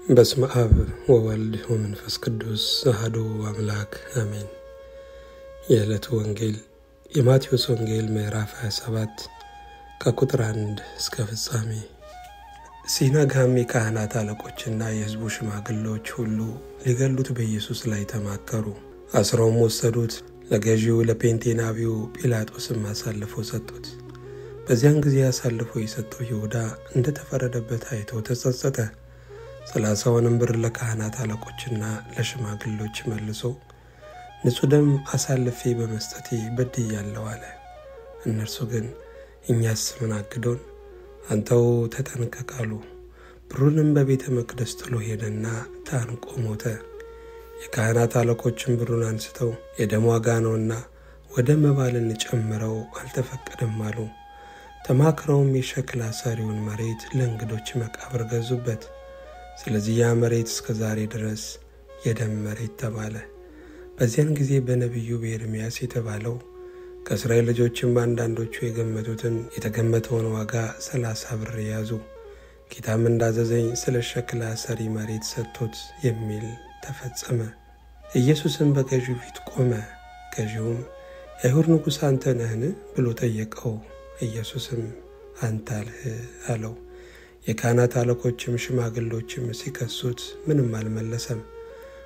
በስመ አብ ወወልድ ወመንፈስ ቅዱስ አሐዱ አምላክ አሜን። የዕለቱ ወንጌል የማቴዎስ ወንጌል ምዕራፍ 27 ከቁጥር 1 እስከ ፍጻሜ። ሲነጋም የካህናት አለቆችና የሕዝቡ ሽማግሌዎች ሁሉ ሊገሉት በኢየሱስ ላይ ተማከሩ። አስረውም ወሰዱት፣ ለገዢው ለጴንጤናዊው ጲላጦስም አሳልፈው ሰጡት። በዚያን ጊዜ አሳልፎ የሰጠው ይሁዳ እንደተፈረደበት አይቶ ተጸጸተ። 30 ብር ለካህናት አለቆችና ለሽማግሌዎች መልሶ ንጹሕ ደም አሳልፌ በመስጠቴ በድያለሁ አለ። እነርሱ ግን እኛስ ምን አግዶን? አንተው ተጠንቀቅ አሉ። ብሩንም በቤተ መቅደስ ጥሎ ሄደና ታንቆ ሞተ። የካህናት አለቆችም ብሩን አንስተው የደም ዋጋ ነውና ወደ መባል እንጨምረው አልተፈቀደም አሉ። ተማክረውም የሸክላ ሰሪውን መሬት ለእንግዶች መቃብር ገዙበት። ስለዚህ ያ መሬት እስከ ዛሬ ድረስ የደም መሬት ተባለ። በዚያን ጊዜ በነቢዩ በኤርምያስ የተባለው ከእስራኤል ልጆችም አንዳንዶቹ የገመቱትን የተገመተውን ዋጋ 30 ብር ያዙ። ጌታም እንዳዘዘኝ ስለ ሸክላ ሰሪ መሬት ሰጥቶት የሚል ተፈጸመ። ኢየሱስም በገዢው ፊት ቆመ። ገዢውም የአይሁድ ንጉሥ አንተ ነህን ብሎ ጠየቀው። ኢየሱስም አንተ አልህ አለው። የካህናት አለቆችም ሽማግሌዎችም ሲከሱት ምንም አልመለሰም።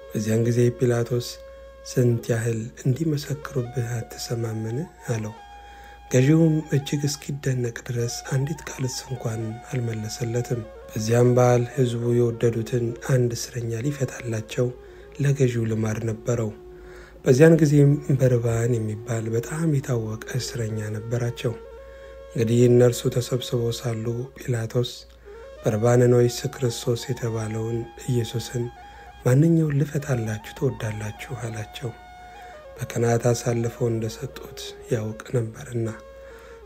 በዚያን ጊዜ ጲላጦስ ስንት ያህል እንዲመሰክሩብህ አትሰማምን አለው። ገዢውም እጅግ እስኪደነቅ ድረስ አንዲት ቃልስ እንኳን አልመለሰለትም። በዚያም በዓል ሕዝቡ የወደዱትን አንድ እስረኛ ሊፈታላቸው ለገዢው ልማድ ነበረው። በዚያን ጊዜም በርባን የሚባል በጣም የታወቀ እስረኛ ነበራቸው። እንግዲህ እነርሱ ተሰብስበው ሳሉ ጲላጦስ በርባንን ወይስ ክርስቶስ የተባለውን ኢየሱስን ማንኛውን ልፈታላችሁ ትወዳላችሁ አላቸው። በቅንዓት አሳልፈው እንደሰጡት ያውቅ ነበርና።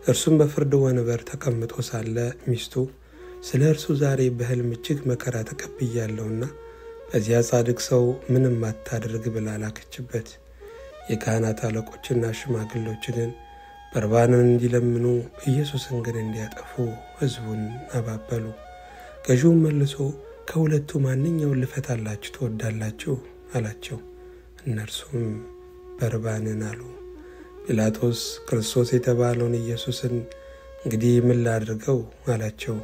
እርሱም በፍርድ ወንበር ተቀምጦ ሳለ ሚስቱ ስለ እርሱ ዛሬ በሕልም እጅግ መከራ ተቀብያለሁና በዚያ ጻድቅ ሰው ምንም አታድርግ ብላ ላከችበት። የካህናት አለቆችና ሽማግሌዎች ግን በርባንን እንዲለምኑ ኢየሱስን ግን እንዲያጠፉ ሕዝቡን አባበሉ። ገዢውም መልሶ ከሁለቱ ማንኛውን ልፈታላችሁ ትወዳላችሁ አላቸው። እነርሱም በርባንን አሉ። ጲላጦስ ክርስቶስ የተባለውን ኢየሱስን እንግዲህ ምን ላድርገው አላቸው።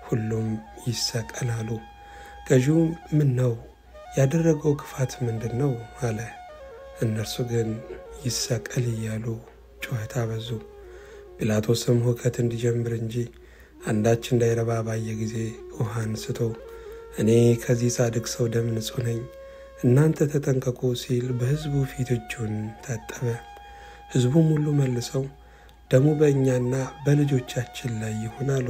ሁሉም ይሰቀል አሉ። ገዢውም ምን ነው ያደረገው ክፋት ምንድን ነው አለ። እነርሱ ግን ይሰቀል እያሉ ጩኸት አበዙ። ጲላጦስም ሁከት እንዲጀምር እንጂ አንዳች እንዳይረባ ባየ ጊዜ ውሃ አንስቶ እኔ ከዚህ ጻድቅ ሰው ደም ንጹሕ ነኝ፣ እናንተ ተጠንቀቁ ሲል በሕዝቡ ፊት እጁን ታጠበ። ሕዝቡም ሁሉ መልሰው ደሙ በእኛና በልጆቻችን ላይ ይሁን አሉ።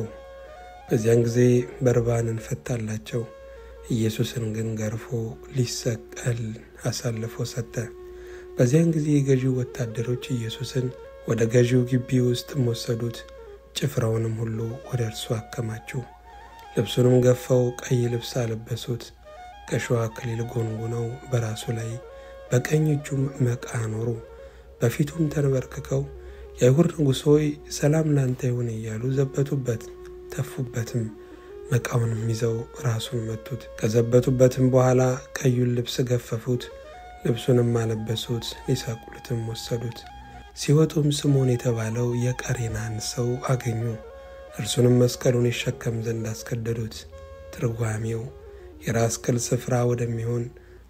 በዚያን ጊዜ በርባንን ፈታላቸው። ኢየሱስን ግን ገርፎ ሊሰቀል አሳልፎ ሰጠ። በዚያን ጊዜ የገዢው ወታደሮች ኢየሱስን ወደ ገዢው ግቢ ውስጥ ወሰዱት። ጭፍራውንም ሁሉ ወደ እርሱ አከማቹ። ልብሱንም ገፈው ቀይ ልብስ አለበሱት። ከእሾህ አክሊል ጎንጉነው በራሱ ላይ በቀኝ እጁም መቃ አኖሩ። በፊቱም ተንበርክከው የአይሁድ ንጉሥ ሆይ ሰላም ላንተ ይሁን እያሉ ዘበቱበት፣ ተፉበትም። መቃውንም ይዘው ራሱን መቱት። ከዘበቱበትም በኋላ ቀዩን ልብስ ገፈፉት፣ ልብሱንም አለበሱት፣ ሊሰቅሉትም ወሰዱት። ሲወጡም ስምዖን የተባለው የቀሬናን ሰው አገኙ። እርሱንም መስቀሉን ይሸከም ዘንድ አስገደዱት። ትርጓሜው የራስ ቅል ስፍራ ወደሚሆን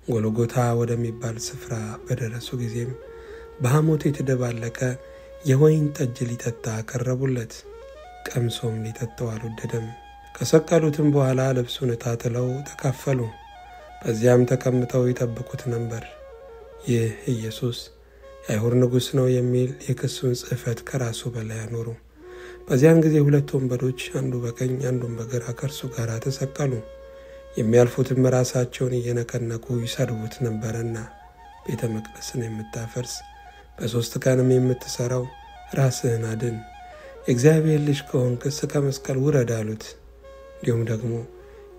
ጎልጎታ ወደሚባል ስፍራ በደረሱ ጊዜም በሐሞት የተደባለቀ የወይን ጠጅ ሊጠጣ አቀረቡለት። ቀምሶም ሊጠጣው አልወደደም። ከሰቀሉትም በኋላ ልብሱን ታጥለው ተካፈሉ። በዚያም ተቀምጠው ይጠብቁት ነበር። ይህ ኢየሱስ የአይሁድ ንጉሥ ነው የሚል የክሱን ጽሕፈት ከራሱ በላይ አኖሩ። በዚያን ጊዜ 2 ወንበዶች አንዱ በቀኝ አንዱም በግራ ከእርሱ ጋር ተሰቀሉ። የሚያልፉትም ራሳቸውን እየነቀነቁ ይሰድቡት ነበርና ቤተ መቅደስን የምታፈርስ በ3 ቀንም የምትሠራው ራስህን አድን፣ የእግዚአብሔር ልጅ ከሆንክስ ከመስቀል ውረድ አሉት። እንዲሁም ደግሞ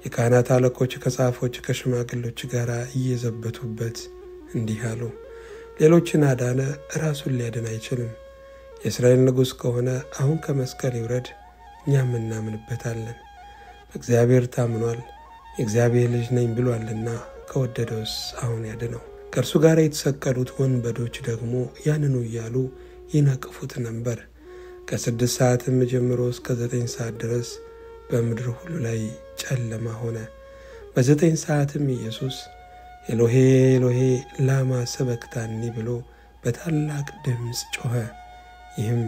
የካህናት አለቆች ከጻፎች ከሽማግሌዎች ጋር እየዘበቱበት እንዲህ አሉ፣ ሌሎችን አዳነ፣ ራሱን ሊያድን አይችልም። የእስራኤል ንጉሥ ከሆነ አሁን ከመስቀል ይውረድ፣ እኛም እናምንበታለን። በእግዚአብሔር ታምኗል፣ የእግዚአብሔር ልጅ ነኝ ብሏልና ከወደደውስ አሁን ያድነው። ከእርሱ ጋር የተሰቀሉት ወንበዶች ደግሞ ያንኑ እያሉ ይነቅፉት ነበር። ከ6 ሰዓትም ጀምሮ እስከ 9 ሰዓት ድረስ በምድር ሁሉ ላይ ጨለማ ሆነ። በ9 ሰዓትም ኢየሱስ ኤሎሄ ኤሎሄ ላማ ሰበክታኒ ብሎ በታላቅ ድምፅ ጮኸ። ይህም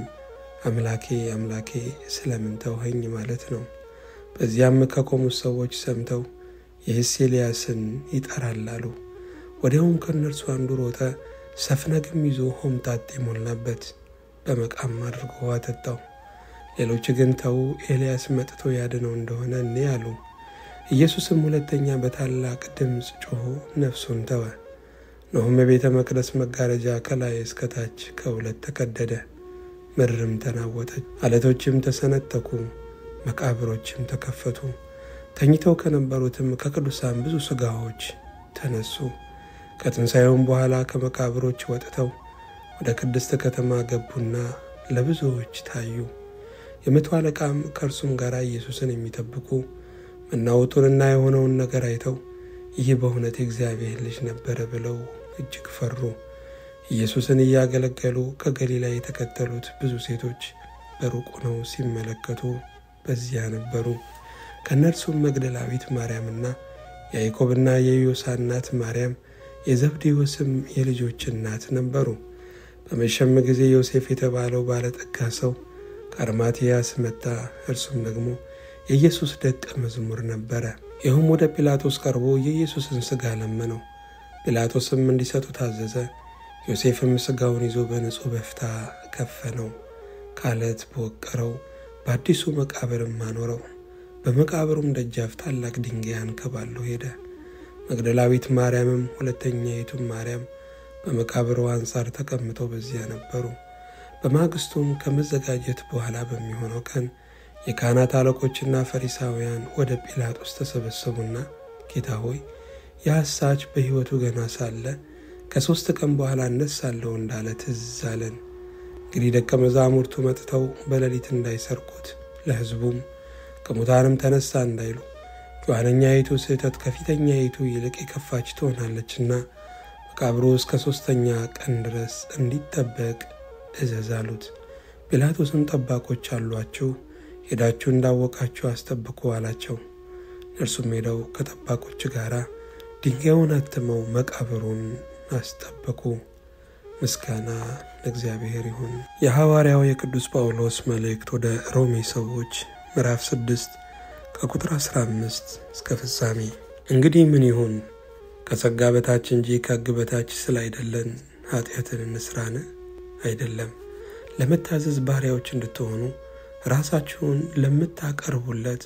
አምላኬ አምላኬ ስለምን ተውኸኝ ማለት ነው። በዚያም ከቆሙት ሰዎች ሰምተው ይህስ ኤልያስን ይጠራል አሉ። ወዲያውም ከእነርሱ አንዱ ሮጠ፣ ሰፍነግም ይዞ ሆምጣጤ ሞላበት፣ በመቃም አድርጎ አጠጣው። ሌሎች ግን ተው፣ ኤልያስ መጥቶ ያድነው እንደሆነ እኔ አሉ። ኢየሱስም ሁለተኛ በታላቅ ድምፅ ጮሆ ነፍሱን ተወ። እነሆም የቤተ መቅደስ መጋረጃ ከላይ እስከታች ከሁለት ተቀደደ፣ ምድርም ተናወጠች፣ አለቶችም ተሰነጠቁ፣ መቃብሮችም ተከፈቱ። ተኝተው ከነበሩትም ከቅዱሳን ብዙ ሥጋዎች ተነሱ። ከትንሣኤውም በኋላ ከመቃብሮች ወጥተው ወደ ቅድስት ከተማ ገቡና ለብዙዎች ታዩ። የመቶ አለቃም ከእርሱም ጋር ኢየሱስን የሚጠብቁ መናወጡንና የሆነውን ነገር አይተው ይህ በእውነት የእግዚአብሔር ልጅ ነበረ ብለው እጅግ ፈሩ። ኢየሱስን እያገለገሉ ከገሊላ የተከተሉት ብዙ ሴቶች በሩቅ ሆነው ሲመለከቱ በዚያ ነበሩ። ከእነርሱም መግደላዊት ማርያምና ያዕቆብና የዮሳ እናት ማርያም፣ የዘብዴዎስም የልጆች እናት ነበሩ። በመሸም ጊዜ ዮሴፍ የተባለው ባለጠጋ ሰው ከአርማትያስ መጣ። እርሱም ደግሞ የኢየሱስ ደቀ መዝሙር ነበረ። ይህም ወደ ጲላጦስ ቀርቦ የኢየሱስን ሥጋ ለመነው። ጲላጦስም እንዲሰጡ ታዘዘ። ዮሴፍም ሥጋውን ይዞ በንጹሕ በፍታ ከፈነው፣ ከዓለት በወቀረው በአዲሱ መቃብርም አኖረው። በመቃብሩም ደጃፍ ታላቅ ድንጋይ አንከባሎ ሄደ። መግደላዊት ማርያምም ሁለተኛይቱም ማርያም በመቃብሩ አንጻር ተቀምጠው በዚያ ነበሩ። በማግስቱም ከመዘጋጀት በኋላ በሚሆነው ቀን የካህናት አለቆችና ፈሪሳውያን ወደ ጲላጦስ ተሰበሰቡና ጌታ ሆይ የሐሳች በሕይወቱ ገና ሳለ ከ3 ቀን በኋላ እነሳለሁ እንዳለ ትዝ አለን። እንግዲህ ደቀ መዛሙርቱ መጥተው በሌሊት እንዳይሰርቁት፣ ለሕዝቡም ከሙታንም ተነሳ እንዳይሉ የኋለኛይቱ ስህተት ከፊተኛይቱ ይልቅ የከፋች ትሆናለችና መቃብሩ እስከ 3ኛ ቀን ድረስ እንዲጠበቅ እዘዝ አሉት። ጲላጦስም ጠባቆች አሏችሁ፣ ሄዳችሁ እንዳወቃችሁ አስጠብቁ አላቸው። እርሱም ሄደው ከጠባቆች ጋር ድንጋዩን አትመው መቃብሩን አስጠበቁ። ምስጋና ለእግዚአብሔር ይሁን። የሐዋርያው የቅዱስ ጳውሎስ መልእክት ወደ ሮሜ ሰዎች ምዕራፍ 6 ከቁጥር 15 እስከ ፍጻሜ። እንግዲህ ምን ይሁን? ከጸጋ በታች እንጂ ከሕግ በታች ስላይደለን ኃጢአትን እንስራን? አይደለም። ለመታዘዝ ባሪያዎች እንድትሆኑ ራሳችሁን ለምታቀርቡለት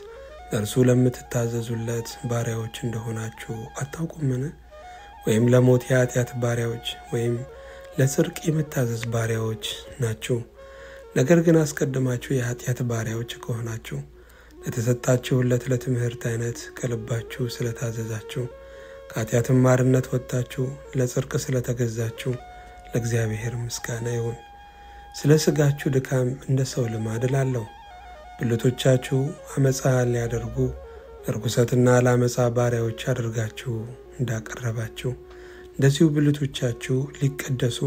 ለእርሱ ለምትታዘዙለት ባሪያዎች እንደሆናችሁ አታውቁምን? ወይም ለሞት የኃጢአት ባሪያዎች ወይም ለጽድቅ የመታዘዝ ባሪያዎች ናችሁ። ነገር ግን አስቀድማችሁ የኃጢአት ባሪያዎች ከሆናችሁ ለተሰጣችሁለት ለትምህርት አይነት ከልባችሁ ስለታዘዛችሁ ከኃጢአትም ባርነት ወጥታችሁ ለጽድቅ ስለተገዛችሁ ለእግዚአብሔር ምስጋና ይሁን። ስለ ሥጋችሁ ድካም እንደ ሰው ልማድ እላለሁ። ብልቶቻችሁ አመፃ ሊያደርጉ ለርኩሰትና ለአመፃ ባሪያዎች አድርጋችሁ እንዳቀረባችሁ እንደዚሁ ብልቶቻችሁ ሊቀደሱ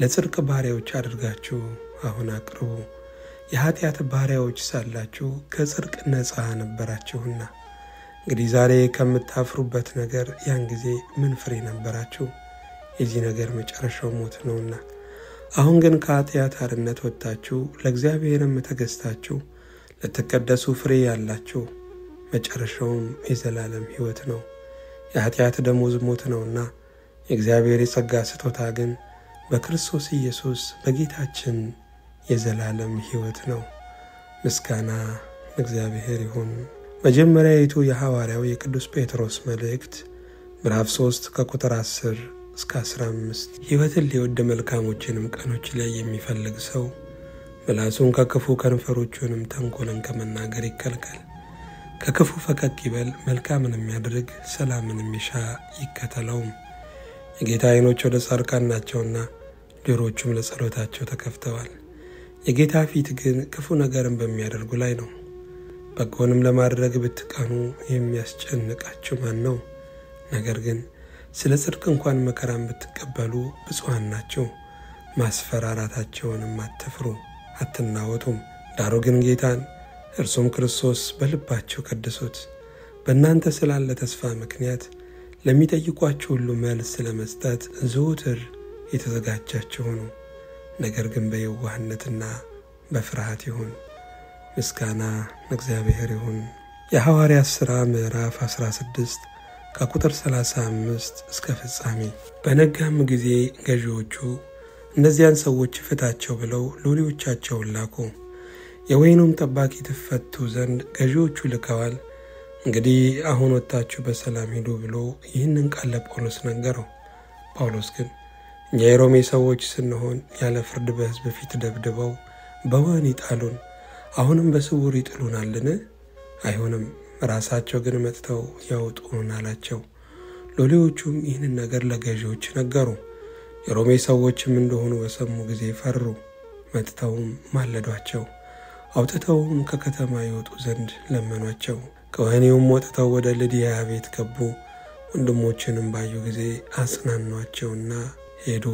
ለጽድቅ ባሪያዎች አድርጋችሁ አሁን አቅርቡ። የኃጢአት ባሪያዎች ሳላችሁ ከጽድቅ ነፃ ነበራችሁና። እንግዲህ ዛሬ ከምታፍሩበት ነገር ያን ጊዜ ምን ፍሬ ነበራችሁ? የዚህ ነገር መጨረሻው ሞት ነውና። አሁን ግን ከኃጢአት አርነት ወጥታችሁ ለእግዚአብሔርም ተገዝታችሁ ለተቀደሱ ፍሬ ያላችሁ፣ መጨረሻውም የዘላለም ሕይወት ነው። የኃጢአት ደሞዝ ሞት ነውና የእግዚአብሔር የጸጋ ስጦታ ግን በክርስቶስ ኢየሱስ በጌታችን የዘላለም ሕይወት ነው። ምስጋና ለእግዚአብሔር ይሁን። መጀመሪያይቱ የሐዋርያው የቅዱስ ጴጥሮስ መልእክት ምዕራፍ 3 ከቁጥር 10 እስከ 15። ሕይወትን ሊወድ መልካሞችንም ቀኖች ላይ የሚፈልግ ሰው ምላሱን ከክፉ ከንፈሮቹንም ተንኮልን ከመናገር ይከልከል። ከክፉ ፈቀቅ ይበል፣ መልካምን የሚያደርግ ሰላምን የሚሻ ይከተለውም። የጌታ ዓይኖች ወደ ጻድቃን ናቸውና ጆሮቹም ለጸሎታቸው ተከፍተዋል። የጌታ ፊት ግን ክፉ ነገርን በሚያደርጉ ላይ ነው። በጎንም ለማድረግ ብትቀኑ የሚያስጨንቃችሁ ማን ነው? ነገር ግን ስለ ጽድቅ እንኳን መከራን ብትቀበሉ ብፁዓን ናችሁ። ማስፈራራታቸውንም አትፍሩ፣ አትናወጡም። ዳሩ ግን ጌታን እርሱም ክርስቶስ በልባችሁ ቀድሱት። በእናንተ ስላለ ተስፋ ምክንያት ለሚጠይቋችሁ ሁሉ መልስ ለመስጠት ዘወትር የተዘጋጃችሁ ሁኑ። ነገር ግን በየዋህነትና በፍርሃት ይሁን። ምስጋና ለእግዚአብሔር ይሁን። የሐዋርያት ሥራ ምዕራፍ 16 ከቁጥር 35 እስከ ፍጻሜ። በነጋም ጊዜ ገዢዎቹ እነዚያን ሰዎች ፍታቸው ብለው ሎሌዎቻቸውን ላኩ። የወይኑም ጠባቂ ትፈቱ ዘንድ ገዢዎቹ ልከዋል። እንግዲህ አሁን ወጣችሁ በሰላም ሂዱ ብሎ ይህንን ቃል ለጳውሎስ ነገረው። ጳውሎስ ግን እኛ የሮሜ ሰዎች ስንሆን ያለ ፍርድ በሕዝብ ፊት ደብድበው በወህኒ ጣሉን፣ አሁንም በስውር ይጥሉናልን? አይሆንም፣ ራሳቸው ግን መጥተው ያውጡን አላቸው። ሎሌዎቹም ይህንን ነገር ለገዢዎች ነገሩ። የሮሜ ሰዎችም እንደሆኑ በሰሙ ጊዜ ፈሩ። መጥተውም ማለዷቸው። አውጥተውም ከከተማ ይወጡ ዘንድ ለመኗቸው። ከወህኒውም ወጥተው ወደ ልድያ ቤት ገቡ። ወንድሞችንም ባዩ ጊዜ አጽናኗቸውና ሄዱ።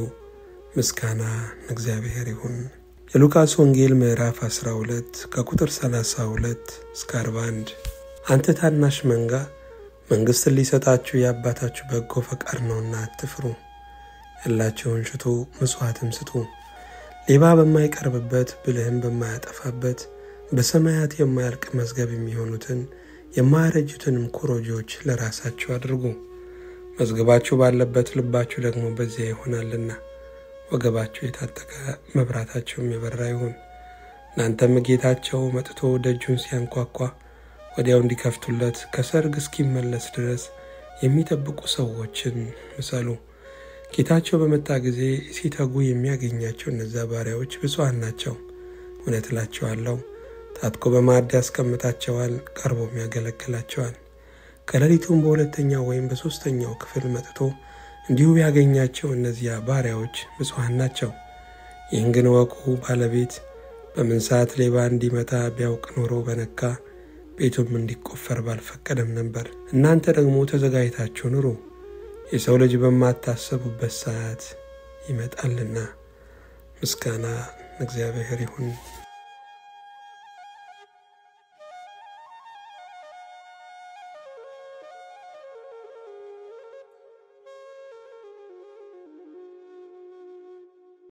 ምስጋና ለእግዚአብሔር ይሁን። የሉቃስ ወንጌል ምዕራፍ 12 ከቁጥር 32 እስከ 41። አንተ ታናሽ መንጋ መንግሥትን ሊሰጣችሁ የአባታችሁ በጎ ፈቃድ ነውና አትፍሩ። ያላችሁን ሽጡ፣ ምጽዋትም ስጡ። ሌባ በማይቀርብበት ብልህም በማያጠፋበት በሰማያት የማያልቅ መዝገብ የሚሆኑትን የማያረጁትንም ኮረጆዎች ለራሳችሁ አድርጉ። መዝገባችሁ ባለበት ልባችሁ ደግሞ በዚያ ይሆናልና። ወገባችሁ የታጠቀ መብራታችሁም የበራ ይሁን። እናንተም ጌታቸው መጥቶ ደጁን ሲያንኳኳ ወዲያው እንዲከፍቱለት ከሰርግ እስኪመለስ ድረስ የሚጠብቁ ሰዎችን ምሰሉ። ጌታቸው በመጣ ጊዜ ሲተጉ የሚያገኛቸው እነዚያ ባሪያዎች ብፁዓን ናቸው። እውነት እላችኋለሁ ታጥቆ በማዕድ ያስቀምጣቸዋል፣ ቀርቦም ያገለግላቸዋል። ከሌሊቱም በሁለተኛው ወይም በሦስተኛው ክፍል መጥቶ እንዲሁ ያገኛቸው እነዚያ ባሪያዎች ብፁዓን ናቸው። ይህን ግን ወቁ፣ ባለቤት በምን ሰዓት ሌባ እንዲመታ ቢያውቅ ኖሮ በነካ፣ ቤቱም እንዲቆፈር ባልፈቀደም ነበር። እናንተ ደግሞ ተዘጋጅታችሁ ኑሩ፣ የሰው ልጅ በማታሰቡበት ሰዓት ይመጣልና። ምስጋና ለእግዚአብሔር ይሁን።